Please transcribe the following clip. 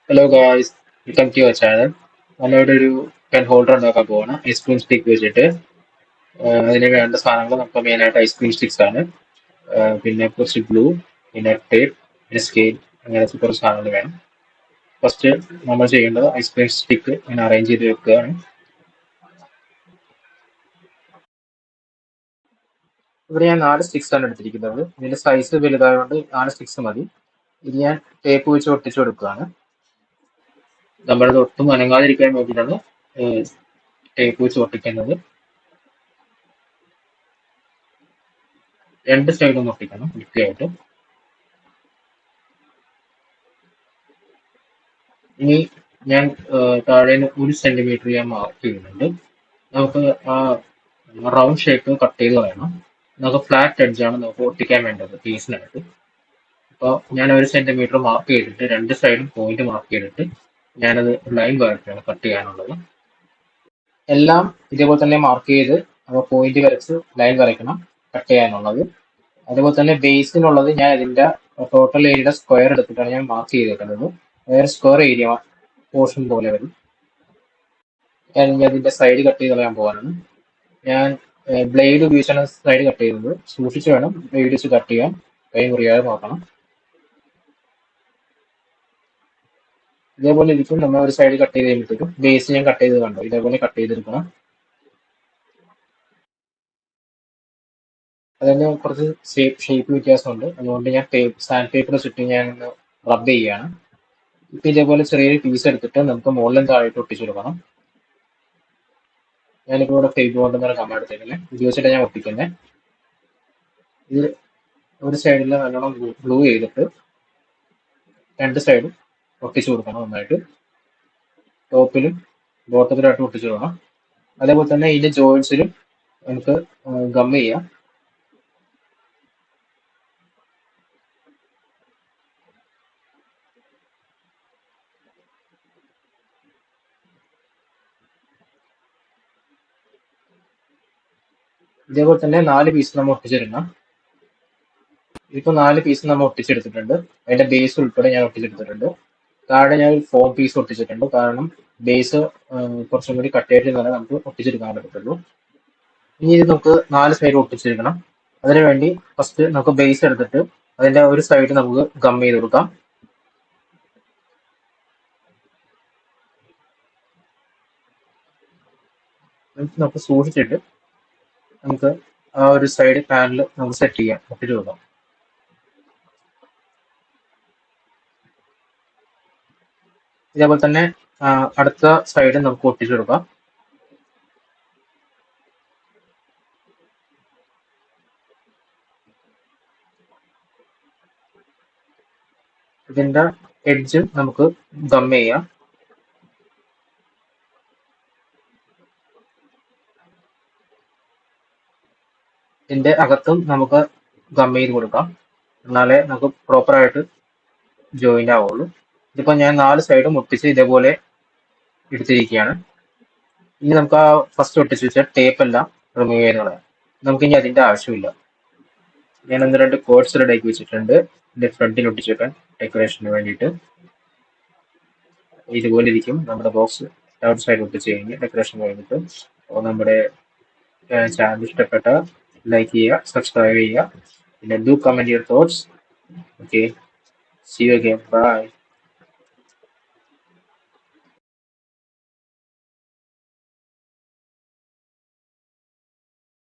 Hello guys, welcome to your channel. നമ്മളിവിടെ ഒരു pen holder ഉണ്ടാക്കാൻ പോവാണ് ഐസ്ക്രീം സ്റ്റിക്ക് വെച്ചിട്ട്. അതിന് വേണ്ട സാധനങ്ങൾ നമുക്ക് മെയിനായിട്ട് ഐസ്ക്രീം സ്റ്റിക്സ് ആണ്. പിന്നെ കുറച്ച് ഗ്ലൂ, പിന്നെ ടേപ്പ്, പിന്നെ സ്കെയിൽ, അങ്ങനത്തെ കുറച്ച് സാധനങ്ങൾ വേണം. ഫസ്റ്റ് നമ്മൾ ചെയ്യേണ്ടത് ഐസ്ക്രീം സ്റ്റിക്ക് ഇങ്ങനെ അറേഞ്ച് ചെയ്ത് വെക്കുകയാണ്. ഇവിടെ ഞാൻ 4 സ്റ്റിക്സ് ആണ് എടുത്തിരിക്കുന്നത്. ഇതിന്റെ സൈസ് വലുതായതുകൊണ്ട് 4 സ്റ്റിക്സ് മതി. ഇത് ഞാൻ ടേപ്പ് വെച്ച് ഒട്ടിച്ചു കൊടുക്കുകയാണ്. നമ്മളത് ഒട്ടും അനങ്ങാതിരിക്കാൻ വേണ്ടിയിട്ടാണ് ടേപ്പ് വെച്ച് ഒട്ടിക്കുന്നത്. രണ്ട് സൈഡും ഒട്ടിക്കണം വൃത്തിയായിട്ട്. ഇനി ഞാൻ താഴെ 1 സെന്റിമീറ്റർ ഞാൻ മാർക്ക് ചെയ്യുന്നുണ്ട്. നമുക്ക് ആ റൗണ്ട് ഷേപ്പ് കട്ട് ചെയ്ത് കളയണം. നമുക്ക് ഫ്ലാറ്റ് എഡ്ജാണ് നമുക്ക് ഒട്ടിക്കാൻ വേണ്ടത് പീസിനായിട്ട്. അപ്പോൾ ഞാൻ 1 സെന്റിമീറ്റർ മാർക്ക് ചെയ്തിട്ട് രണ്ട് സൈഡും പോയിന്റ് മാർക്ക് ചെയ്തിട്ട് ഞാനത് ലൈൻ വരയ്ക്കുകയാണ് കട്ട് ചെയ്യാനുള്ളത്. എല്ലാം ഇതേപോലെ തന്നെ മാർക്ക് ചെയ്ത് നമ്മൾ പോയിന്റ് വരച്ച് ലൈൻ വരയ്ക്കണം കട്ട് ചെയ്യാനുള്ളത്. അതുപോലെ തന്നെ ബേസിനുള്ളത് ഞാൻ ഇതിന്റെ ടോട്ടൽ ഏരിയയുടെ സ്ക്വയർ എടുത്തിട്ടാണ് ഞാൻ മാർക്ക് ചെയ്തേക്കുന്നത്. വേറെ സ്ക്വയർ ഏരിയ പോർഷൻ പോലെ വരും. ഞാൻ ഇനി അതിന്റെ സൈഡ് കട്ട് ചെയ്ത് കളയാൻ പോകാനാണ്. ഞാൻ ബ്ലേഡ് ഉപയോഗിച്ചാണ് സൈഡ് കട്ട് ചെയ്യുന്നത്. സൂക്ഷിച്ച് വേണം ബ്ലേഡ് വെച്ച് കട്ട് ചെയ്യാൻ. കൈ മുറിയാതെ നോക്കണം. ഇതേപോലെ ഇരിക്കും. നമ്മൾ ഒരു സൈഡ് കട്ട് ചെയ്ത് കഴിയുമ്പോഴത്തേക്കും ബേസ് ഞാൻ കട്ട് ചെയ്ത് കണ്ടോ, ഇതേപോലെ കട്ട് ചെയ്തെടുക്കണം. അതിന് കുറച്ച് ഷേപ്പ് വ്യത്യാസമുണ്ട്. അതുകൊണ്ട് ഞാൻ സാൻഡ് പേപ്പർ ചുറ്റി ഞാൻ റബ്ബ് ചെയ്യുകയാണ്. ഇപ്പൊ ഇതേപോലെ ചെറിയൊരു പീസ് എടുത്തിട്ട് നമുക്ക് മുകളിലും താഴോട്ട് ഒട്ടിച്ചു കൊടുക്കണം. ഞാനിപ്പോൾ ഇവിടെ ഫേക്ക് ബോണ്ട് എന്നൊരു കമ്മ എടുത്തേക്കുന്നത് ഉപയോഗിച്ചിട്ട് ഞാൻ ഒട്ടിക്കുന്നത്. ഇത് ഒരു സൈഡിൽ നല്ലോണം ഗ്ലൂ ചെയ്തിട്ട് രണ്ട് സൈഡും ഒട്ടിച്ചു കൊടുക്കണം നന്നായിട്ട്. ടോപ്പിലും ബോട്ടത്തിലായിട്ട് ഒട്ടിച്ചു കൊടുക്കണം. അതേപോലെ തന്നെ ഇതിന്റെ ജോയിന്റ്സിലും നമുക്ക് ഗം ചെയ്യാം. ഇതേപോലെ തന്നെ 4 പീസ് നമ്മൾ ഒട്ടിച്ചെടുക്കണം. ഇപ്പൊ 4 പീസ് നമ്മൾ ഒട്ടിച്ചെടുത്തിട്ടുണ്ട്. അതിന്റെ ബേസ് ഉൾപ്പെടെ ഞാൻ ഒട്ടിച്ചെടുത്തിട്ടുണ്ട്. താഴെ ഞാൻ ഒരു 4 പീസ് ഒട്ടിച്ചിട്ടുണ്ട്. കാരണം ബേസ് കുറച്ചും കൂടി കട്ടിയായിട്ട് തന്നെ നമുക്ക് ഒട്ടിച്ചെടുക്കാൻ പറ്റത്തുള്ളൂ. ഇനി ഇത് നമുക്ക് 4 സൈഡ് ഒട്ടിച്ചെടുക്കണം. അതിനുവേണ്ടി ഫസ്റ്റ് നമുക്ക് ബേസ് എടുത്തിട്ട് അതിന്റെ ഒരു സൈഡ് നമുക്ക് ഗം ചെയ്ത് കൊടുക്കാം. എന്നിട്ട് നമുക്ക് സൂക്ഷിച്ചിട്ട് നമുക്ക് ആ ഒരു സൈഡ് പാനൽ നമുക്ക് സെറ്റ് ചെയ്യാം, ഒട്ടിച്ചു കൊടുക്കാം. ഇതേപോലെ തന്നെ അടുത്ത സൈഡ് നമുക്ക് ഒട്ടിച്ചു കൊടുക്കാം. ഇതിന്റെ എഡ്ജും നമുക്ക് ഗം ചെയ്യാം. ഇതിന്റെ അകത്തും നമുക്ക് ഗം ചെയ്ത് കൊടുക്കാം. എന്നാലേ നമുക്ക് പ്രോപ്പർ ആയിട്ട് ജോയിന്റ് ആവുള്ളൂ. ഇതിപ്പോ ഞാൻ 4 സൈഡും ഒട്ടിച്ച് ഇതേപോലെ എടുത്തിരിക്കുകയാണ്. ഇനി നമുക്ക് ആ ഫസ്റ്റ് ഒട്ടിച്ച് വെച്ച ടേപ്പ് എല്ലാം റിമൂവ് ചെയ്ത് കളയാം. നമുക്ക് ഇനി അതിന്റെ ആവശ്യമില്ല. ഞാൻ ഒന്ന് രണ്ട് കോഡ്സ് റെഡിയാക്കി വെച്ചിട്ടുണ്ട് ഇതിന്റെ ഫ്രണ്ടിൽ ഒട്ടിച്ച് വെക്കാൻ ഡെക്കറേഷന് വേണ്ടിയിട്ട്. ഇതുപോലെ ഇരിക്കും നമ്മുടെ ബോക്സ്. ഔട്ട് സൈഡ് ഒട്ടിച്ച് കഴിഞ്ഞ് ഡെക്കറേഷൻ കഴിഞ്ഞിട്ട്. അപ്പോൾ നമ്മുടെ ചാനൽ ഇഷ്ടപ്പെട്ട ലൈക്ക് ചെയ്യുക, സബ്സ്ക്രൈബ് ചെയ്യുക, പിന്നെ do comment your thoughts. Okay, see you again, by.